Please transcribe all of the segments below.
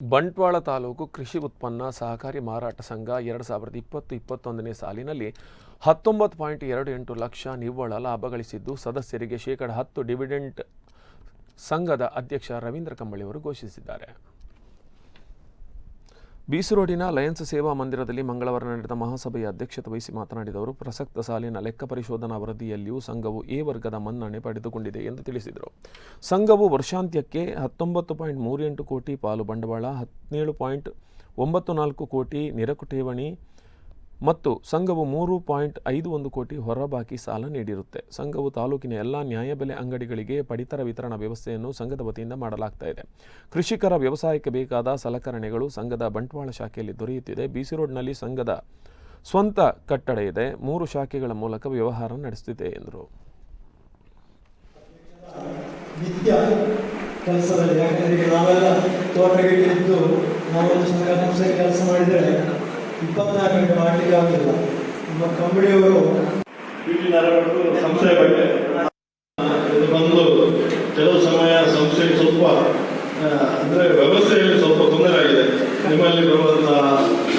ಬಂಟ್ವಾಳ ತಾಲೂಕು ಕೃಷಿ ಉತ್ಪನ್ನ ಸಹಕಾರಿ ಮಾರಾಟ ಸಂಘ 2020-21ನೇ ಸಾಲಿನಲ್ಲಿ 19.28 ಲಕ್ಷ ನಿವ್ವಳ ಲಾಭ ಗಳಿಸಿದ್ದು ಸದಸ್ಯರಿಗೆ ಶೇಕಡ 10 ಡಿವಿಡೆಂಡ್ ಸಂಘದ ಅಧ್ಯಕ್ಷ ರವೀಂದ್ರ ಕಂಬಳಿಯವರು ಘೋಷಿಸಿದ್ದಾರೆ. ಬೀಸರೋಡಿನ ಲಯನ್ಸ್ ಸೇವಾ ಮಂದಿರದಲ್ಲಿ ಮಂಗಳವಾರ ನಡೆದ ಮಹಾಸಭೆಯ ಅಧ್ಯಕ್ಷತೆ ವಹಿಸಿ ಮಾತನಾಡಿದ ಅವರು, ಪ್ರಸಕ್ತ ಸಾಲಿನ ಲೆಕ್ಕ ಪರಿಶೋಧನಾ ವರದಿಯಲ್ಲಿಯೂ ಸಂಘವು ಎ ವರ್ಗದ ಮನ್ನಣೆ ಪಡೆದುಕೊಂಡಿದೆ ಎಂದು ತಿಳಿಸಿದರು. ಸಂಘವು ವರ್ಷಾಂತ್ಯಕ್ಕೆ 19.38 ಕೋಟಿ ಪಾಲು ಬಂಡವಾಳ, 17.94 ಕೋಟಿ ನೇರ ಠೇವಣಿ ಮತ್ತು ಸಂಘವು 3.51 ಕೋಟಿ ಹೊರಬಾಕಿ ಸಾಲ ನೀಡಿರುತ್ತೆ. ಸಂಘವು ತಾಲೂಕಿನ ಎಲ್ಲ ನ್ಯಾಯಬೆಲೆ ಅಂಗಡಿಗಳಿಗೆ ಪಡಿತರ ವಿತರಣಾ ವ್ಯವಸ್ಥೆಯನ್ನು ಸಂಘದ ವತಿಯಿಂದ ಮಾಡಲಾಗ್ತಾ ಇದೆ. ಕೃಷಿಕರ ವ್ಯವಸಾಯಕ್ಕೆ ಬೇಕಾದ ಸಲಕರಣೆಗಳು ಸಂಘದ ಬಂಟ್ವಾಳ ಶಾಖೆಯಲ್ಲಿ ದೊರೆಯುತ್ತಿದೆ. ಬೀಸಿರೋಡ್ನಲ್ಲಿ ಸಂಘದ ಸ್ವಂತ ಕಟ್ಟಡ ಇದೆ. 3 ಶಾಖೆಗಳ ಮೂಲಕ ವ್ಯವಹಾರ ನಡೆಸುತ್ತಿದೆ ಎಂದರು. ಕೆಲಸ ಮಾಡಿದರೆ 24 ಗಂಟೆ ಮಾಡಲಿಕ್ಕೆ ಆಗುದಿಲ್ಲ. ನಮ್ಮ ಕಂಬಳಿಯವರು ಸಂಸ್ಥೆಯ ಬಗ್ಗೆ ಬಂದು ಕೆಲವು ಸಮಯ ಸಂಸ್ಥೆಗೆ ಸ್ವಲ್ಪ ಅಂದರೆ ವ್ಯವಸ್ಥೆಯಲ್ಲಿ ಸ್ವಲ್ಪ ತೊಂದರೆ ಆಗಿದೆ. ನಿಮ್ಮಲ್ಲಿ ಬರುವಂತಹ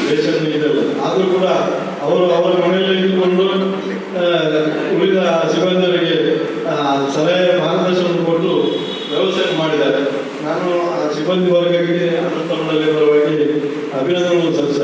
ರೇಷನ್ ಇದೆಲ್ಲ ಆದರೂ ಕೂಡ ಅವರು ಅವರ ಮನೆಯಲ್ಲಿ ಇದ್ದುಕೊಂಡು ಉಳಿದ ಸಿಬ್ಬಂದಿಯವರಿಗೆ ಸಲಹೆ ಮಾರ್ಗದರ್ಶನ ಕೊಟ್ಟು ವ್ಯವಸ್ಥೆ ಮಾಡಿದ್ದಾರೆ. ನಾನು ಆ ಸಿಬ್ಬಂದಿ ವರ್ಗಕ್ಕೆ ಅನುಷ್ಠಾನದಲ್ಲಿ ಬರುವಾಗಿ ಅಭಿನಂದನೆ ಸಲ್ಲಿಸುತ್ತೇನೆ.